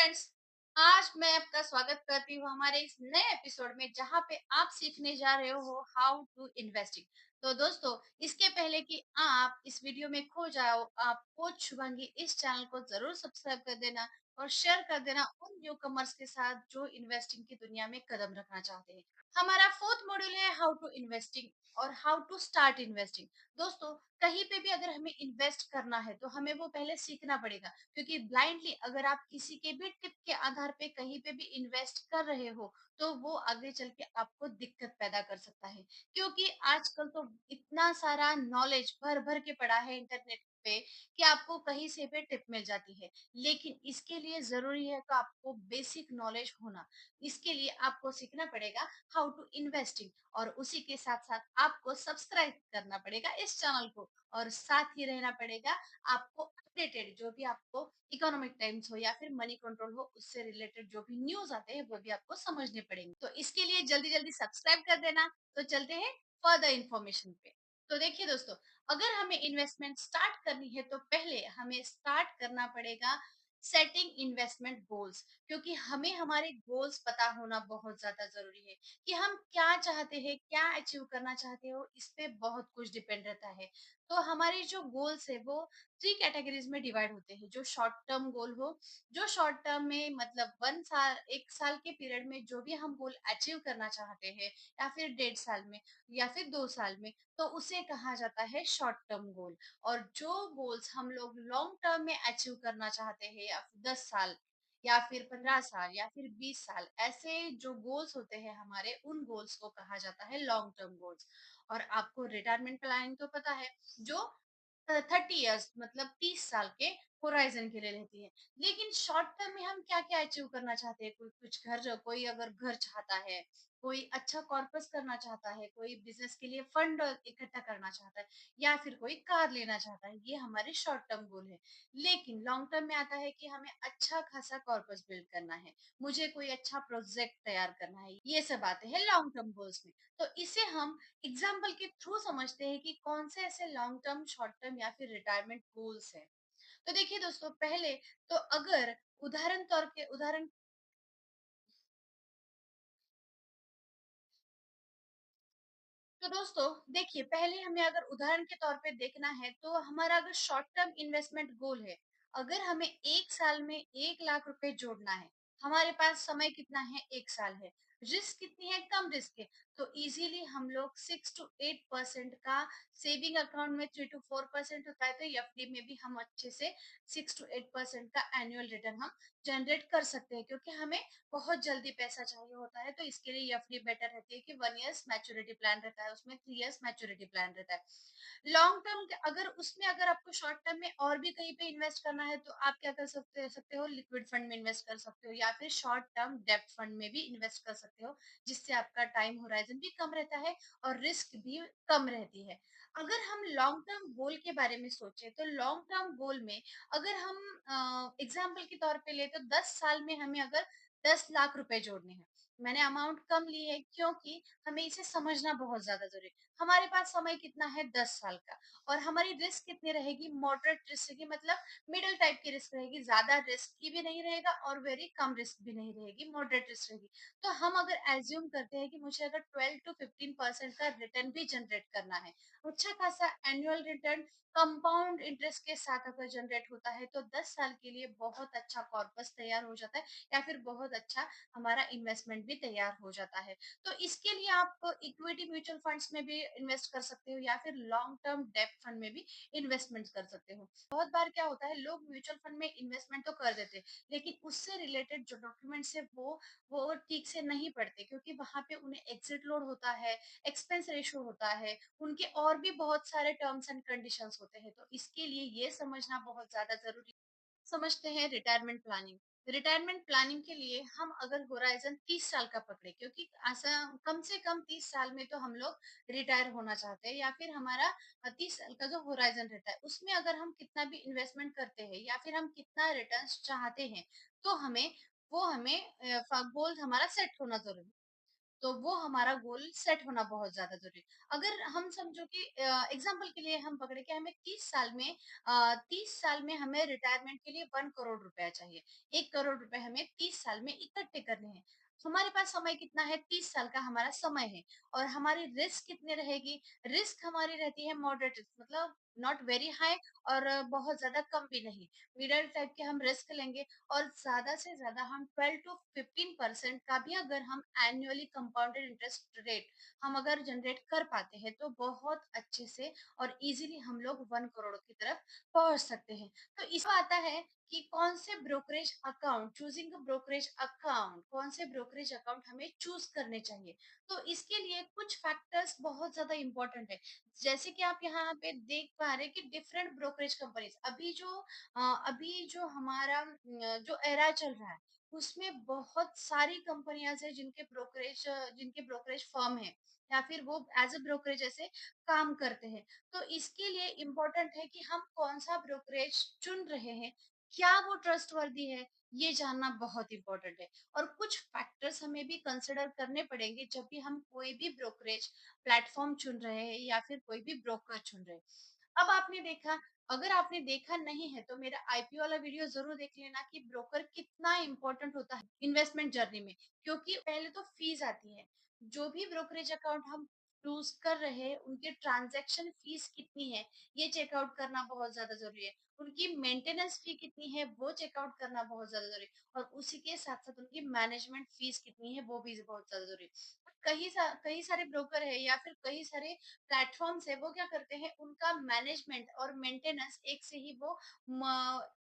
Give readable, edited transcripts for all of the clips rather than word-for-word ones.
Friends, आज मैं आपका स्वागत करती हूँ हमारे इस नए एपिसोड में जहाँ पे आप सीखने जा रहे हो हाउ टू इन्वेस्टिंग। तो दोस्तों, इसके पहले कि आप इस वीडियो में खो जाओ, आप कोच शुभांगी इस चैनल को जरूर सब्सक्राइब कर देना और शेयर कर देना उन न्यू कमर्स के साथ जो इन्वेस्टिंग की दुनिया में कदम रखना चाहते हैं। हमारा फोर्थ मॉड्यूल है हाउ टू इन्वेस्टिंग और हाउ टू स्टार्ट इन्वेस्टिंग। दोस्तों, कहीं पे भी अगर हमें इन्वेस्ट करना है तो हमें वो पहले सीखना पड़ेगा, क्योंकि ब्लाइंडली अगर आप किसी के भी टिप के आधार पे कहीं पे भी इन्वेस्ट कर रहे हो तो वो आगे चल के आपको दिक्कत पैदा कर सकता है। क्योंकि आजकल तो इतना सारा नॉलेज भर भर के पड़ा है इंटरनेट पे कि आपको कहीं से भी टिप मिल जाती है। लेकिन इसके लिए जरूरी है कि आपको बेसिक नॉलेज होना। इसके लिए आपको सीखना पड़ेगा हाउ टू इन्वेस्टिंग, और उसी के साथ साथ आपको सब्सक्राइब करना पड़ेगा इस चैनल को, और साथ ही रहना पड़ेगा आपको अपडेटेड, जो भी आपको इकोनॉमिक टाइम्स हो या फिर मनी कंट्रोल हो उससे रिलेटेड जो भी न्यूज आते हैं वो भी आपको समझने पड़ेंगे। तो इसके लिए जल्दी जल्दी सब्सक्राइब कर देना। तो चलते हैं फर्दर इंफॉर्मेशन पे। तो देखिए दोस्तों, अगर हमें इन्वेस्टमेंट स्टार्ट करनी है तो पहले हमें स्टार्ट करना पड़ेगा सेटिंग इन्वेस्टमेंट गोल्स, क्योंकि हमें हमारे गोल्स पता होना बहुत ज्यादा जरूरी है कि हम क्या चाहते हैं, क्या अचीव करना चाहते हो, इस पे बहुत कुछ डिपेंड रहता है। तो हमारे जो गोल्स है वो थ्री कैटेगरीज में डिवाइड होते हैं। जो शॉर्ट टर्म गोल हो, जो शॉर्ट टर्म में मतलब 1 साल 1 साल के पीरियड में जो भी हम गोल अचीव करना चाहते हैं, या फिर 1.5 साल में या फिर 2 साल में, तो उसे कहा जाता है शॉर्ट टर्म गोल। और जो गोल्स हम लोग लॉन्ग टर्म में अचीव करना चाहते हैं, या फिर 10 साल या फिर 15 साल या फिर 20 साल, ऐसे जो गोल्स होते हैं हमारे, उन गोल्स को कहा जाता है लॉन्ग टर्म गोल्स। और आपको रिटायरमेंट प्लानिंग तो पता है, जो 30 इयर्स मतलब 30 साल के होराइजन के लिए रहती है। लेकिन शॉर्ट टर्म में हम क्या क्या अचीव करना चाहते हैं, कोई कुछ घर, कोई अगर घर चाहता है, कोई अच्छा कॉर्पस करना चाहता है, कोई बिजनेस के लिए फंड इकट्ठा करना चाहता है, या फिर कोई कार लेना चाहता है, ये हमारे शॉर्ट टर्म गोल है। लेकिन लॉन्ग टर्म में आता है कि हमें अच्छा खासा कॉर्पस बिल्ड करना है, मुझे कोई अच्छा प्रोजेक्ट तैयार करना है, ये सब आते हैं लॉन्ग टर्म गोल्स में। तो इसे हम एग्जाम्पल के थ्रू समझते हैं कि कौन से ऐसे लॉन्ग टर्म, शॉर्ट टर्म या फिर रिटायरमेंट गोल्स है। तो देखिए दोस्तों, पहले तो अगर उदाहरण तो दोस्तों देखिए, पहले हमें अगर उदाहरण के तौर पे देखना है तो हमारा अगर शॉर्ट टर्म इन्वेस्टमेंट गोल है, अगर हमें 1 साल में 1 लाख रुपए जोड़ना है, हमारे पास समय कितना है, 1 साल है, रिस्क कितनी है, कम रिस्क है, तो इजीली हम लोग 6 to 8% का सेविंग अकाउंट में 3 to 4% होता है, तो एफडी में भी हम अच्छे से 6 to 8% का एनुअल रिटर्न हम जनरेट कर सकते हैं। क्योंकि हमें बहुत जल्दी पैसा चाहिए होता है, तो इसके लिए एफडी बेटर रहती है कि 1 इयर्स मैच्योरिटी प्लान रहता है, उसमें 3 इयर्स मैच्योरिटी प्लान रहता है। लॉन्ग टर्म अगर उसमें अगर आपको शॉर्ट टर्म में और भी कहीं पे इन्वेस्ट करना है तो आप क्या कर सकते हो, लिक्विड फंड में इन्वेस्ट कर सकते हो, या फिर शॉर्ट टर्म डेब्ट फंड में भी इन्वेस्ट कर सकते हो, जिससे आपका टाइम होराइजन भी कम रहता है और रिस्क भी कम रहती है। अगर हम लॉन्ग टर्म गोल के बारे में सोचे तो लॉन्ग टर्म गोल में अगर हम एग्जाम्पल के तौर पे ले तो 10 साल में हमें अगर 10 लाख रुपए जोड़ने हैं, मैंने अमाउंट कम ली है क्योंकि हमें इसे समझना बहुत ज्यादा जरूरी है। हमारे पास समय कितना है, 10 साल का, और हमारी रिस्क कितनी रहेगी, मॉडरेट रिस्क रहेगी, मतलब मिडिल टाइप की रिस्क रहेगी, ज्यादा रिस्क की भी नहीं रहेगा और वेरी कम रिस्क भी नहीं रहेगी, मॉडरेट रिस्क रहेगी। तो हम अगर एज्यूम करते हैं कि मुझे अगर 12 to 15% का रिटर्न भी जनरेट करना है, अच्छा खासा एनुअल रिटर्न कंपाउंड इंटरेस्ट के साथ अगर जनरेट होता है, तो 10 साल के लिए बहुत अच्छा कॉर्पस तैयार हो जाता है, या फिर बहुत अच्छा हमारा इन्वेस्टमेंट भी तैयार हो जाता है। तो इसके लिए आप इक्विटी म्यूचुअल फंड्स में भी इन्वेस्ट कर सकते हो, या फिर लॉन्ग टर्म डेब्ट फंड में भी इन्वेस्टमेंट कर सकते हो। बहुत बार क्या होता है, लोग म्यूचुअल फंड में इन्वेस्टमेंट तो कर देते हैं, लेकिन उससे रिलेटेड जो डॉक्यूमेंट्स है वो ठीक से नहीं पढ़ते, क्योंकि वहां पे उन्हें एग्जिट लोड होता है, एक्सपेंस रेशियो होता है, उनके और भी बहुत सारे टर्म्स एंड कंडीशंस होते हैं। तो इसके लिए ये समझना बहुत ज्यादा जरूरी। समझते हैं रिटायरमेंट प्लानिंग। रिटायरमेंट प्लानिंग के लिए हम अगर होराइजन 30 साल का पकड़े, क्योंकि ऐसा कम से कम 30 साल में तो हम लोग रिटायर होना चाहते हैं, या फिर हमारा 30 साल का जो होराइजन रहता है उसमें अगर हम कितना भी इन्वेस्टमेंट करते हैं या फिर हम कितना रिटर्न चाहते हैं, तो हमें गोल हमारा सेट होना जरूरी है। तो वो हमारा गोल सेट होना बहुत ज्यादा जरूरी है। अगर हम समझो कि एग्जाम्पल के लिए हम पकड़े कि हमें 30 साल में 30 साल में हमें रिटायरमेंट के लिए 1 करोड़ रुपया चाहिए। 1 करोड़ रुपए हमें 30 साल में इकट्ठे करने हैं। हमारे पास समय कितना है? 30 साल का हमारा समय है। और हमारी रिस्क कितनी रहेगी? रिस्क हमारी रहती है मॉडरेट, मतलब नॉट वेरी हाई और बहुत ज्यादा कम भी नहीं, मिडल टाइप के हम रिस्क लेंगे। और ज्यादा से ज्यादा हम 12 to 15% का भी अगर हम एनुअली कंपाउंडेड इंटरेस्ट रेट हम अगर जनरेट कर पाते हैं तो बहुत अच्छे से और इजीली हम लोग 1 करोड़ की तरफ पहुंच सकते हैं। तो इसमें आता है कि कौन से brokerage account, choosing brokerage account, कौन से ब्रोकरेज अकाउंट हमें चूज करने चाहिए। तो इसके लिए कुछ फैक्टर्स बहुत ज्यादा इंपॉर्टेंट है। जैसे कि आप यहाँ पे देख पा रहे हैं कि डिफरेंट ब्रोकरेज कंपनीज, अभी जो हमारा जो एरा चल रहा है उसमें बहुत सारी कंपनियां हैं जिनके ब्रोकरेज फर्म है या फिर वो एज अ ब्रोकरेज ऐसे काम करते हैं। तो इसके लिए इम्पोर्टेंट है कि हम कौन सा ब्रोकरेज चुन रहे हैं, क्या वो ट्रस्टवर्दी है, ये जानना बहुत इंपॉर्टेंट है। और कुछ फैक्टर्स हमें भी कंसिडर करने पड़ेंगे जब भी हम कोई भी ब्रोकरेज प्लेटफॉर्म चुन रहे हैं या फिर कोई भी ब्रोकर चुन रहे हैं। अब आपने देखा, अगर आपने देखा नहीं है तो मेरा आईपीओ वाला वीडियो जरूर देख लेना कि ब्रोकर कितना इंपॉर्टेंट होता है इन्वेस्टमेंट जर्नी में। क्योंकि पहले तो फीस आती है, जो भी ब्रोकरेज अकाउंट हम चूज कर रहे हैं उनके ट्रांजैक्शन फीस कितनी है ये चेकआउट करना बहुत ज्यादा जरूरी है। उनकी मेंटेनेंस फी कितनी है वो चेकआउट करना बहुत ज्यादा जरूरी है। और उसी के साथ साथ उनकी मैनेजमेंट फीस कितनी है वो भी बहुत ज्यादा जरूरी है। कई सारे ब्रोकर है या फिर कई सारे प्लेटफॉर्म्स है, वो क्या करते हैं उनका मैनेजमेंट और मेंटेनेंस एक से ही वो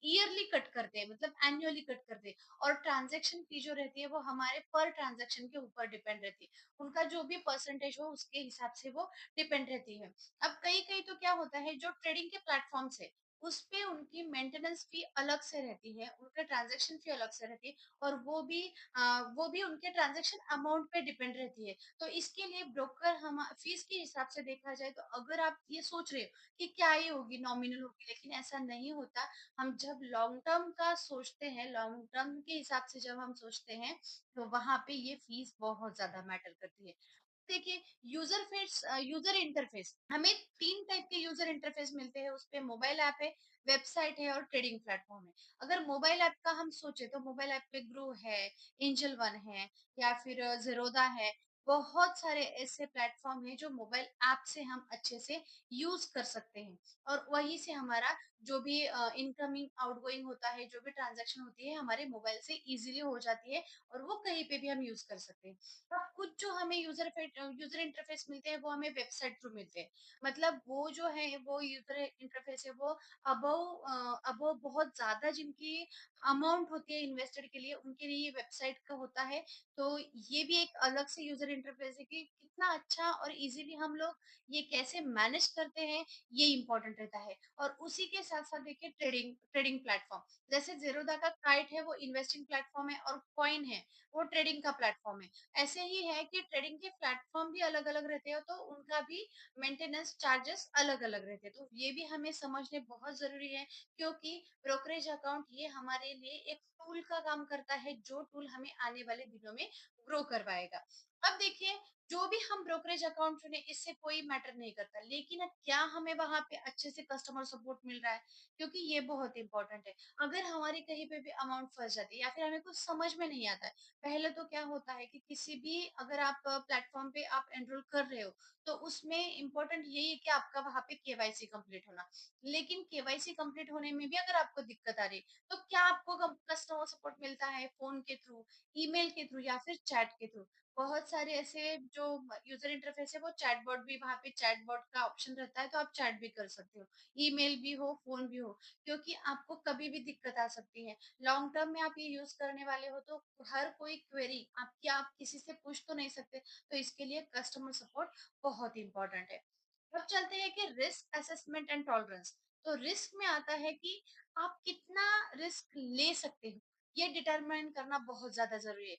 ईयरली कट करते हैं, मतलब एनुअली कट करते हैं। और ट्रांजैक्शन फी जो रहती है वो हमारे पर ट्रांजैक्शन के ऊपर डिपेंड रहती है। उनका जो भी परसेंटेज हो उसके हिसाब से वो डिपेंड रहती है। अब कई कई तो क्या होता है, जो ट्रेडिंग के प्लेटफॉर्म्स है उस पे उनकी मेंटेनेंस फी अलग से रहती है, उनका ट्रांजैक्शन फी अलग से रहती है। और वो भी उनके ट्रांजैक्शन अमाउंट पे डिपेंड रहती है। तो इसके लिए ब्रोकर हम फीस के हिसाब से देखा जाए तो अगर आप ये सोच रहे हो कि क्या ये होगी, नॉमिनल होगी, लेकिन ऐसा नहीं होता। हम जब लॉन्ग टर्म का सोचते हैं, लॉन्ग टर्म के हिसाब से जब हम सोचते हैं तो वहां पे ये फीस बहुत ज्यादा मैटर करती है। देखिए, यूजर इंटरफेस हमें 3 टाइप के यूजर इंटरफेस मिलते हैं उस पे, मोबाइल ऐप है, वेबसाइट है और ट्रेडिंग प्लेटफॉर्म है। अगर मोबाइल ऐप का हम सोचे तो मोबाइल ऐप पे ग्रो है, एंजल वन है या फिर जीरोदा है। बहुत सारे ऐसे प्लेटफॉर्म है जो मोबाइल ऐप से हम अच्छे से यूज कर सकते हैं। और वहीं से हमारा जो भी इनकमिंग आउटगोइंग होता है, जो भी ट्रांजैक्शन होती है हमारे मोबाइल से इजीली हो जाती है और वो कहीं पे भी हम यूज कर सकते हैं। अब कुछ जो हमें यूजर इंटरफेस मिलते हैं वो हमें वेबसाइट थ्रू मिलते हैं। मतलब वो जो है वो यूजर इंटरफेस है वो अबव बहुत ज्यादा जिनकी अमाउंट होती है इन्वेस्टेड के लिए उनके लिए ये वेबसाइट का होता है। तो ये भी एक अलग से यूजर इंटरफेस है कि कितना अच्छा और इजीली हम लोग ये कैसे मैनेज करते हैं, ये इंपॉर्टेंट रहता है। और उसी के साथ साथ देखिए ट्रेडिंग ट्रेडिंग प्लेटफॉर्म, जैसे जेरोदा का काइट है वो इन्वेस्टिंग प्लेटफॉर्म है और कॉइन है वो ट्रेडिंग का प्लेटफॉर्म है। ऐसे ही है कि ट्रेडिंग के प्लेटफॉर्म भी अलग अलग रहते हैं तो उनका भी मेंटेनेंस चार्जेस अलग अलग रहते हैं। तो ये भी हमें समझने बहुत जरूरी है। क्योंकि ब्रोकरेज अकाउंट ये हमारे लिए एक टूल का काम करता है, जो टूल हमें आने वाले दिनों में ग्रो करवाएगा। अब देखिए, जो भी हम ब्रोकरेज अकाउंट चुने इससे कोई मैटर नहीं करता, लेकिन अब क्या हमें वहां पे अच्छे से कस्टमर सपोर्ट मिल रहा है, क्योंकि ये बहुत इंपॉर्टेंट है। अगर हमारी कहीं पे भी अमाउंट फंस जाती है या फिर हमें कुछ समझ में नहीं आता है, पहले तो क्या होता है कि किसी भी अगर आप प्लेटफॉर्म पे आप एनरोल कर रहे हो तो उसमें इम्पोर्टेंट यही है कि आपका वहां पे केवाईसी कंप्लीट होना। लेकिन केवाईसी कंप्लीट होने में भी अगर आपको दिक्कत आ रही है तो क्या आपको कस्टमर सपोर्ट मिलता है फोन के थ्रू, ईमेल के थ्रू या फिर चैट के थ्रू। बहुत सारे ऐसे जो यूजर इंटरफेस है वो चैटबॉट भी, वहां पे चैटबॉट का ऑप्शन रहता है तो आप चैट भी कर सकते हो, ईमेल भी हो फोन भी हो। क्योंकि आपको कभी भी दिक्कत आ सकती है, लॉन्ग टर्म में आप ये यूज करने वाले हो तो हर कोई क्वेरी आपकी आप किसी से पूछ तो नहीं सकते। तो इसके लिए कस्टमर सपोर्ट बहुत इंपॉर्टेंट है। अब चलते हैं कि रिस्क असेसमेंट एंड टॉलरेंस। तो रिस्क में आता है कि आप कितना रिस्क ले सकते हो, ये डिटरमाइन करना बहुत ज्यादा जरूरी है।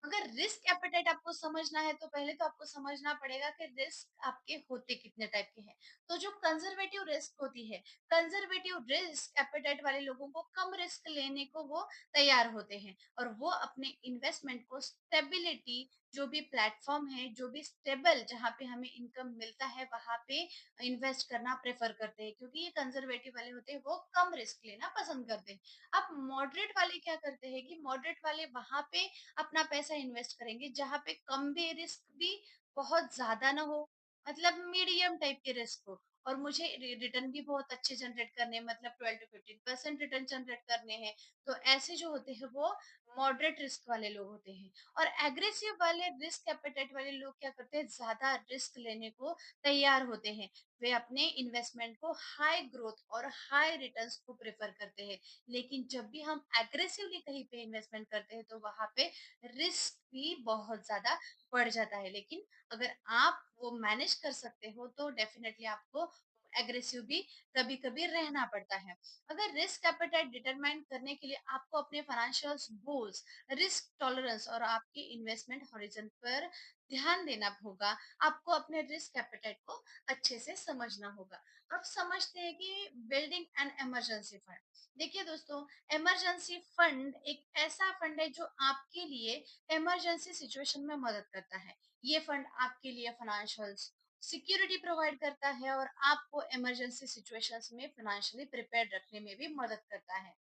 अगर रिस्क एपेटाइट आपको समझना है तो पहले तो आपको समझना पड़ेगा कि रिस्क आपके होते कितने टाइप के हैं। तो जो कंजर्वेटिव रिस्क होती है, कंजर्वेटिव रिस्क एपेटाइट वाले लोगों को कम रिस्क लेने को वो तैयार होते हैं और वो अपने इन्वेस्टमेंट को स्टेबिलिटी, जो भी प्लेटफॉर्म है, जो भी स्टेबल जहाँ पे हमें इनकम मिलता है वहां पे इन्वेस्ट करना प्रेफर करते हैं, क्योंकि ये कंजर्वेटिव वाले होते हैं वो कम रिस्क लेना पसंद करते हैं। अब मॉडरेट वाले क्या करते हैं कि मॉडरेट वाले वहां पे अपना पैसा इन्वेस्ट करेंगे जहां पे कम भी रिस्क भी बहुत ज्यादा ना हो, मतलब मीडियम टाइप के रिस्क हो, और मुझे रिटर्न भी बहुत अच्छे जनरेट करने हैं, मतलब 12 to 15% रिटर्न जनरेट करने हैं। तो ऐसे जो होते हैं वो मॉडरेट रिस्क वाले लोग होते हैं। और एग्रेसिव वाले रिस्क एपेटाइट वाले लोग क्या करते हैं, ज्यादा रिस्क लेने को तैयार होते हैं। वे अपने इन्वेस्टमेंट को हाई ग्रोथ और हाई रिटर्न्स को प्रेफर करते हैं। लेकिन जब भी हम एग्रेसिवली कहीं पे इन्वेस्टमेंट करते हैं तो वहां पे रिस्क भी बहुत ज्यादा बढ़ जाता है। लेकिन अगर आप वो मैनेज कर सकते हो तो डेफिनेटली आपको एग्रेसिव भी कभी कभी रहना पड़ता है। अगर रिस्क एपेटाइट डिटरमाइन करने के लिए आपको अपने फाइनेंशियल गोल्स, रिस्क टॉलरेंस और आपके इन्वेस्टमेंट हॉरिजन पर ध्यान देना होगा। आपको अपने रिस्क एपेटाइट को अच्छे से समझना होगा। अब समझते हैं कि बिल्डिंग एन इमरजेंसी फंड। देखिए दोस्तों, इमरजेंसी फंड एक ऐसा फंड है जो आपके लिए इमरजेंसी सिचुएशन में मदद करता है। ये फंड आपके लिए फाइनेंशियल सिक्योरिटी प्रोवाइड करता है और आपको इमरजेंसी सिचुएशंस में फाइनेंशियली प्रिपेयर्ड रखने में भी मदद करता है।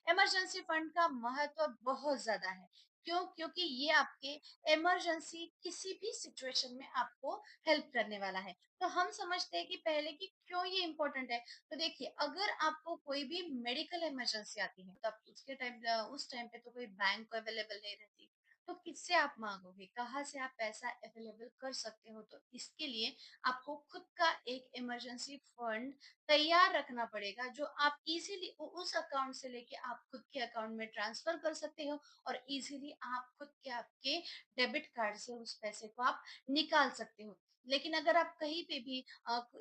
इमरजेंसी फंड का महत्व बहुत ज्यादा है। क्यों? क्योंकि ये आपके इमरजेंसी किसी भी सिचुएशन में आपको हेल्प करने वाला है। तो हम समझते हैं कि पहले कि क्यों ये इम्पोर्टेंट है। तो देखिए, अगर आपको कोई भी मेडिकल इमरजेंसी आती है, तो आप उसके टाइम उस टाइम पे तो कोई बैंक अवेलेबल नहीं रहती, तो किससे आप मांगोगे, कहाँ से आप पैसा अवेलेबल कर सकते हो? तो इसके लिए आपको खुद का एक इमरजेंसी फंड तैयार रखना पड़ेगा, जो आप इजीली उस अकाउंट से लेके आप खुद के अकाउंट में ट्रांसफर कर सकते हो और इजीली आप खुद के आपके डेबिट कार्ड से उस पैसे को आप निकाल सकते हो। लेकिन अगर आप कहीं पे भी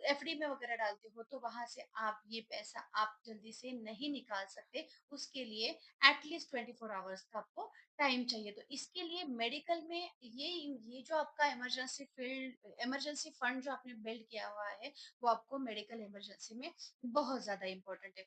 एफडी में वगैरह डालते हो तो वहां से आप ये पैसा आप जल्दी से नहीं निकाल सकते। उसके लिए एटलीस्ट 24 आवर्स का आपको टाइम चाहिए। तो इसके लिए मेडिकल में ये जो आपका इमरजेंसी फंड जो आपने बिल्ड किया हुआ है, वो आपको मेडिकल इमरजेंसी में बहुत ज्यादा इंपॉर्टेंट है।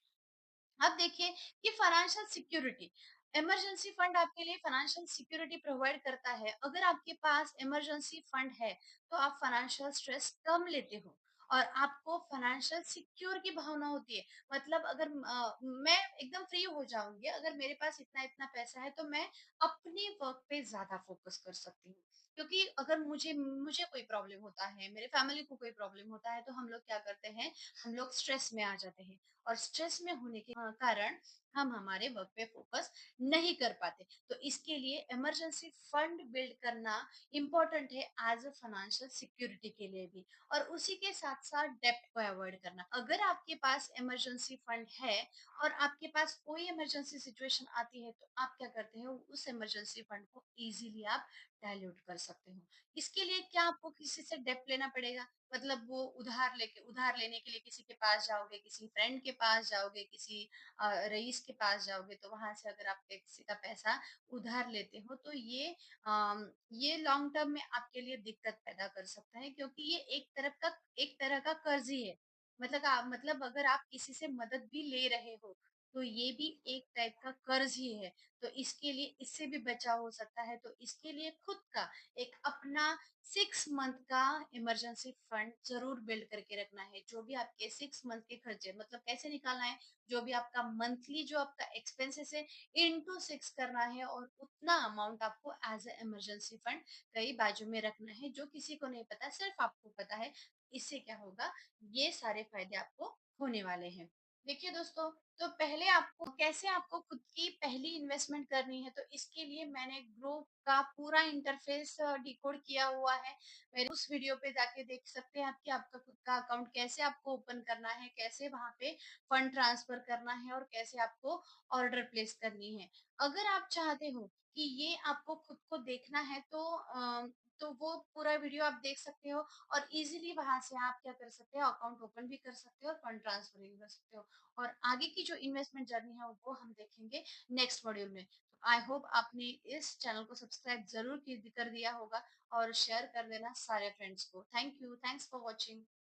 अब देखिए कि फाइनेंशियल सिक्योरिटी, इमरजेंसी फंड आपके लिए फाइनेंशियल सिक्योरिटी प्रोवाइड करता है। अगर आपके पास इमरजेंसी फंड है तो आप फाइनेंशियल स्ट्रेस कम लेते हो और आपको फाइनेंशियल सिक्योर की भावना होती है। मतलब अगर मैं एकदम फ्री हो जाऊंगी, अगर मेरे पास इतना इतना पैसा है तो मैं अपने वर्क पे ज्यादा फोकस कर सकती हूँ। क्योंकि अगर मुझे मुझे कोई प्रॉब्लम होता है, मेरे फैमिली को कोई प्रॉब्लम होता है, तो हम लोग क्या करते हैं, हम लोग स्ट्रेस में आ जाते हैं और स्ट्रेस में होने के कारण हम हमारे वर्क पे फोकस नहीं कर पाते। तो इसके लिए इमरजेंसी फंड बिल्ड करना इम्पोर्टेंट है एज अ फाइनेंशियल सिक्योरिटी के लिए भी। और उसी के साथ साथ डेप्ट को अवॉइड करना। अगर आपके पास इमरजेंसी फंड है और आपके पास कोई इमरजेंसी सिचुएशन आती है तो आप क्या करते हो, उस इमरजेंसी फंड को इजीली आप डायल्यूट कर सकते हो। इसके लिए क्या आपको किसी से डेप्ट लेना पड़ेगा, मतलब वो उधार लेने के लिए किसी के पास जाओगे, किसी फ्रेंड के पास जाओगे, किसी रईस के पास जाओगे, तो वहां से अगर आप किसी का पैसा उधार लेते हो तो ये लॉन्ग टर्म में आपके लिए दिक्कत पैदा कर सकता है, क्योंकि ये एक तरह का कर्ज ही है। मतलब अगर आप किसी से मदद भी ले रहे हो तो ये भी एक टाइप का कर्ज ही है। तो इसके लिए इससे भी बचाव हो सकता है। तो इसके लिए खुद का एक अपना 6 मंथ का इमरजेंसी फंड जरूर बिल्ड करके रखना है। जो भी आपके 6 मंथ के खर्चे, मतलब कैसे निकालना है, जो भी आपका मंथली जो आपका एक्सपेंसेस है, इनटू 6 करना है और उतना अमाउंट आपको एज ए इमरजेंसी फंड कहीं बाजू में रखना है, जो किसी को नहीं पता, सिर्फ आपको पता है। इससे क्या होगा, ये सारे फायदे आपको होने वाले हैं। देखिए दोस्तों, तो पहले आपको कैसे आपको खुद की पहली इन्वेस्टमेंट करनी है, तो इसके लिए मैंने ग्रो का पूरा इंटरफेस डिकोड किया हुआ है। मेरे उस वीडियो पे जाके देख सकते हैं आप कि आपका खुद का अकाउंट कैसे आपको ओपन करना है, कैसे वहां पे फंड ट्रांसफर करना है और कैसे आपको ऑर्डर प्लेस करनी है। अगर आप चाहते हो कि ये आपको खुद को देखना है तो वो पूरा वीडियो आप देख सकते हो और इजीली वहां से आप क्या कर सकते हो, अकाउंट ओपन भी कर सकते हो और फंड ट्रांसफर भी कर सकते हो। और आगे की जो इन्वेस्टमेंट जर्नी है वो हम देखेंगे नेक्स्ट मॉड्यूल में। आई होप आपने इस चैनल को सब्सक्राइब जरूर कर दिया होगा और शेयर कर देना सारे फ्रेंड्स को। Thank you, thanks for watching.